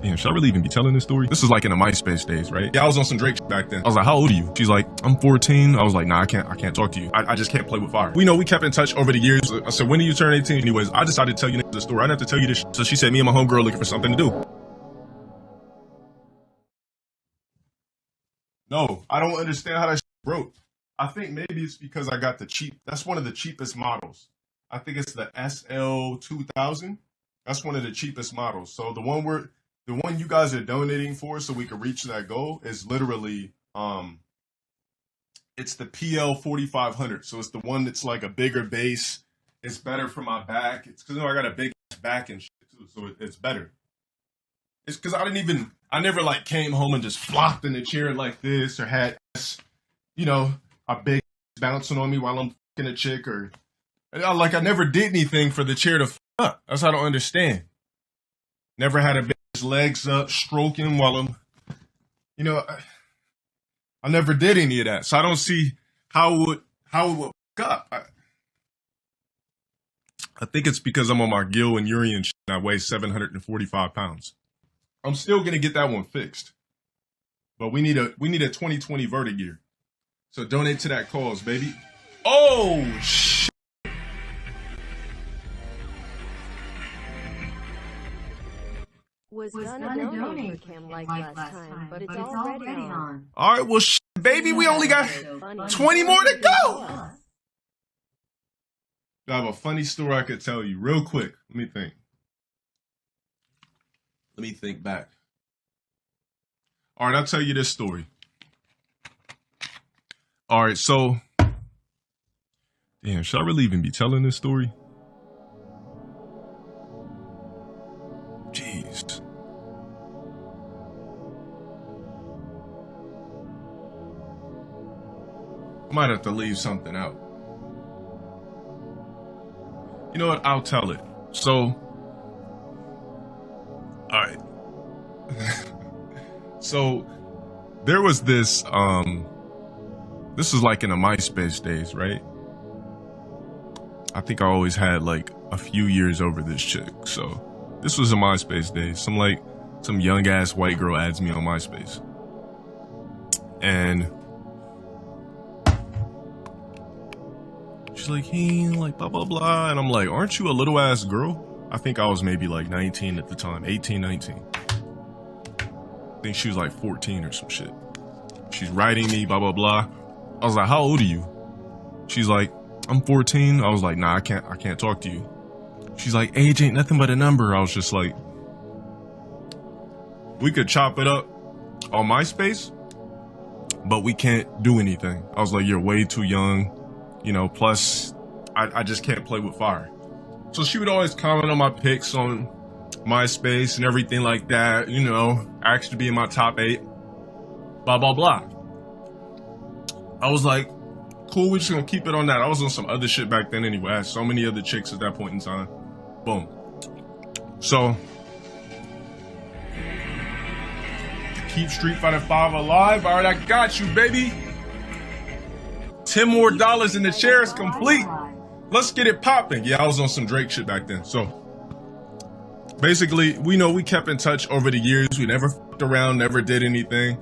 Damn, should I really even be telling this story? This is like in the MySpace days, right? Yeah, I was on some Drake shit back then. I was like, how old are you? She's like, I'm 14. I was like, nah, I can't talk to you. I just can't play with fire. We kept in touch over the years. I said, when do you turn 18? Anyways, I decided to tell you the story. I didn't have to tell you this shit. So she said, me and my homegirl looking for something to do. No, I don't understand how that shit broke. I think maybe it's because I got that's one of the cheapest models. I think it's the SL2000. That's one of the cheapest models. So the one you guys are donating for so we can reach that goal is literally, it's the PL4500. So it's the one that's like a bigger base. It's better for my back. It's because I got a big back and shit too. So it's better. It's because I never like came home and just flopped in the chair like this or had, a big bouncing on me while I'm fucking a chick or I never did anything for the chair to fuck up. That's what I don't understand. Never had a bitch legs up stroking while I'm, I never did any of that. So I don't see how it would fuck up. I think it's because I'm on my Gil and Uri and shit, and I weigh 745 pounds. I'm still gonna get that one fixed. But we need a 2020 Vertigear. So donate to that cause, baby. Oh shit. Was gonna donate for Cam like last time, but it's already on. All right, well, baby, we only got 20 more to go. I have a funny story I could tell you real quick. Let me think back. All right, I'll tell you this story. All right, so, damn, should I really even be telling this story? Jeez. I might have to leave something out. You know what? I'll tell it. So, all right. So, there was this was like in the MySpace days, right? I think I always had like a few years over this chick. So, this was in MySpace days. Some young ass white girl adds me on MySpace. And she's like, hey, like, blah, blah, blah. And I'm like, aren't you a little ass girl? I think I was maybe like 19 at the time, 18, 19. I think she was like 14 or some shit. She's writing me, blah, blah, blah. I was like, how old are you? She's like, I'm 14. I was like, nah, I can't talk to you. She's like, age ain't nothing but a number. I was just like, we could chop it up on MySpace, but we can't do anything. I was like, you're way too young. Plus I just can't play with fire. So she would always comment on my pics on MySpace and everything like that, asked to be in my top 8, blah, blah, blah. I was like, cool, we're just gonna keep it on that. I was on some other shit back then anyway. I had so many other chicks at that point in time. Boom. So, keep Street Fighter 5 alive. All right, I got you, baby. $10 more in the chair is complete. Let's get it popping. Yeah, I was on some Drake shit back then. So basically, we kept in touch over the years. We never fucked around, never did anything.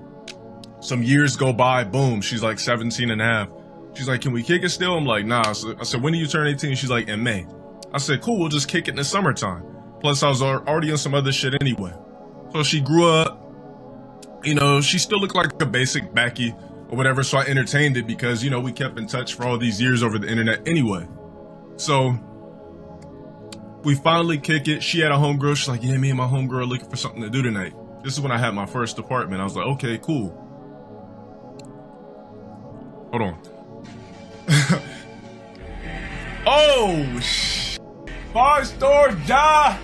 Some years go by, boom, she's like 17 and a half. She's like, can we kick it still? I'm like, nah. So I said, when do you turn 18? She's like, in May. I said, cool, we'll just kick it in the summertime. Plus, I was already on some other shit anyway. So she grew up, she still looked like a basic Becky or whatever, so I entertained it because, we kept in touch for all these years over the internet anyway. So we finally kick it. She had a homegirl. She's like, yeah, me and my homegirl looking for something to do tonight. This is when I had my first apartment. I was like, okay, cool. Hold on. Oh, 5-star Ja.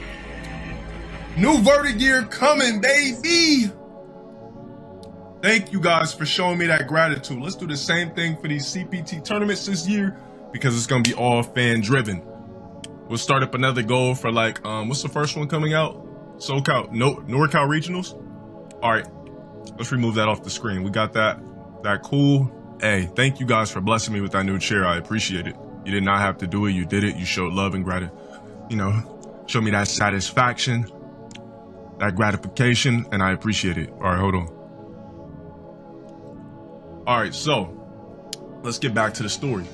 New Vertigear coming, baby. Thank you guys for showing me that gratitude. Let's do the same thing for these CPT tournaments this year because it's going to be all fan driven. We'll start up another goal for like, what's the first one coming out? SoCal, NorCal Regionals. All right, let's remove that off the screen. We got that cool. Hey, thank you guys for blessing me with that new chair. I appreciate it. You did not have to do it. You did it. You showed love and gratitude. Show me that satisfaction. that gratification, and I appreciate it. All right, hold on. All right, so let's get back to the story.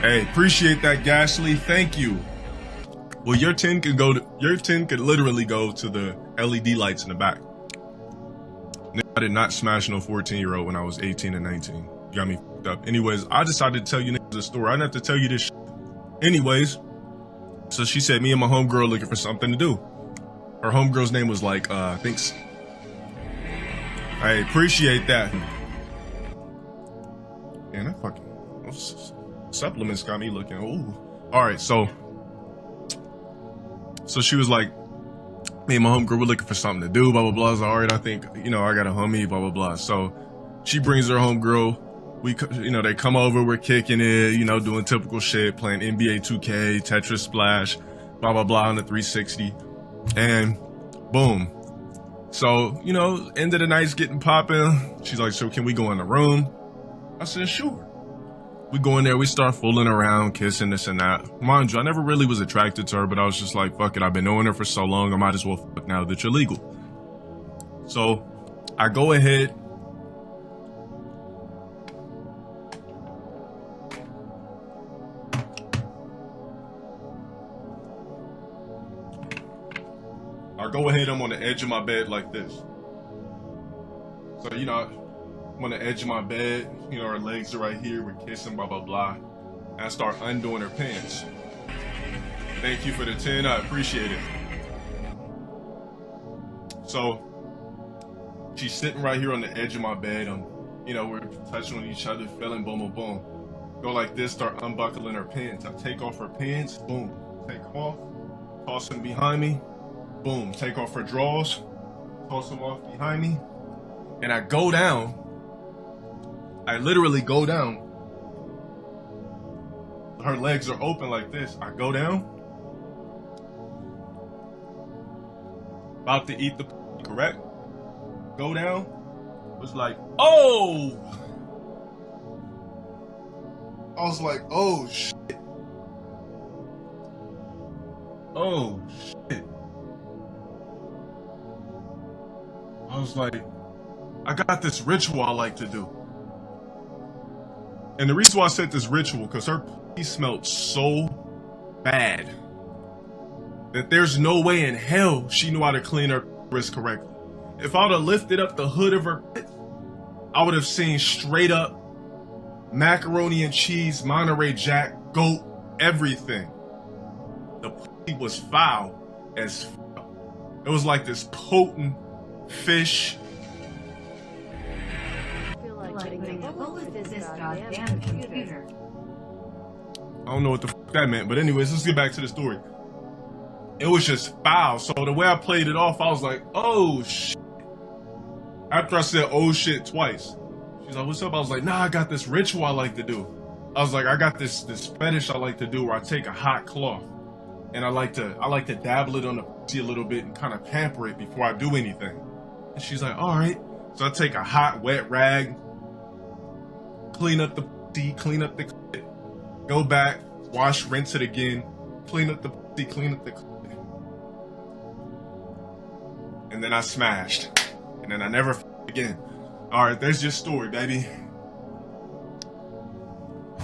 Hey, appreciate that, Gasly. Thank you. Well, your 10 could literally go to the LED lights in the back. I did not smash no 14-year-old when I was 18 and 19. You got me fucked up. Anyways, I decided to tell you niggas a story. I didn't have to tell you this shit. Anyways, so she said me and my homegirl looking for something to do. Her homegirl's name was like, I think. I appreciate that. Man, that fucking supplements got me looking. Ooh. All right, so she was like, me and my homegirl were looking for something to do, blah, blah, blah. I was like, all right, I think, I got a homie, blah, blah, blah. So she brings her homegirl. They come over, we're kicking it, doing typical shit, playing NBA 2K, Tetris Splash, blah, blah, blah on the 360. And boom. So, end of the night's getting popping. She's like, so can we go in the room? I said, sure. We go in there, we start fooling around, kissing, this and that. Mind you, I never really was attracted to her, but I was just like, fuck it, I've been knowing her for so long, I might as well fuck now that you're legal. So I go ahead. I'm on the edge of my bed like this. So, I'm on the edge of my bed, her legs are right here, we're kissing, blah, blah, blah. And I start undoing her pants. Thank you for the 10, I appreciate it. So, she's sitting right here on the edge of my bed. We're touching on each other, feeling, boom, boom, boom. Go like this, start unbuckling her pants. I take off her pants, boom, take them off, toss them behind me, boom, take off her drawers, toss them off behind me, and I go down. I literally go down. Her legs are open like this. I go down. About to eat the correct? Go down. Was like, oh! I was like, oh shit. Oh shit. I was like, I got this ritual I like to do. And the reason why I said this ritual, because her pussy smelled so bad that there's no way in hell she knew how to clean her wrist correctly. If I would have lifted up the hood of her, I would have seen straight up macaroni and cheese, Monterey Jack, goat, everything. The pussy was foul as fuck. It was like this potent fish. I don't know what the fuck that meant, but anyways, let's get back to the story. It was just foul. So the way I played it off, I was like, oh shit. After I said oh shit twice, she's like, what's up? I was like, nah, I got this ritual I like to do. I was like, I got this fetish I like to do where I take a hot cloth and I like to dabble it on the pussy a little bit and kind of pamper it before I do anything. And she's like, all right. So I take a hot, wet rag, clean up the pussy, clean up the clit, go back, wash, rinse it again, clean up the pussy, clean up the clit. And then I smashed. And then I never again. All right, there's your story, baby.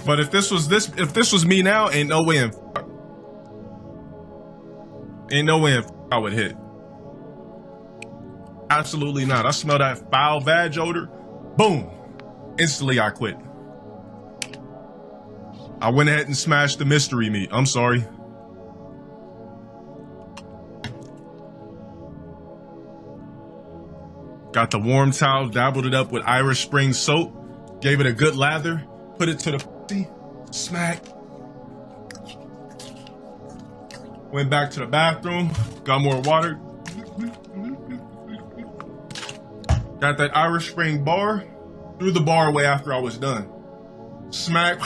But if this was me now, ain't no way I would hit. Absolutely not. I smell that foul vag odor. Boom. Instantly I quit. I went ahead and smashed the mystery meat. I'm sorry. Got the warm towel, dabbled it up with Irish Spring soap, gave it a good lather, put it to the pussy, smack. Went back to the bathroom, got more water. Got that Irish Spring bar, threw the bar away after I was done. Smack.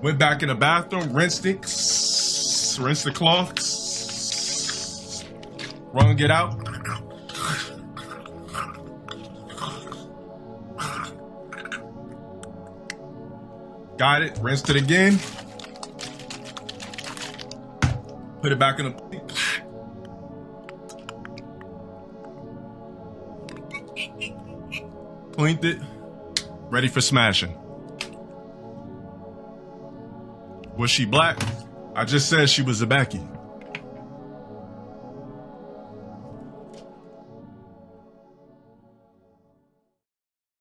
Went back in the bathroom, rinsed it, rinse the cloth, wrung it out. Got it. Rinsed it again. Put it back in the plate. Cleaned it. Ready for smashing. Was she black? I just said she was a Becky.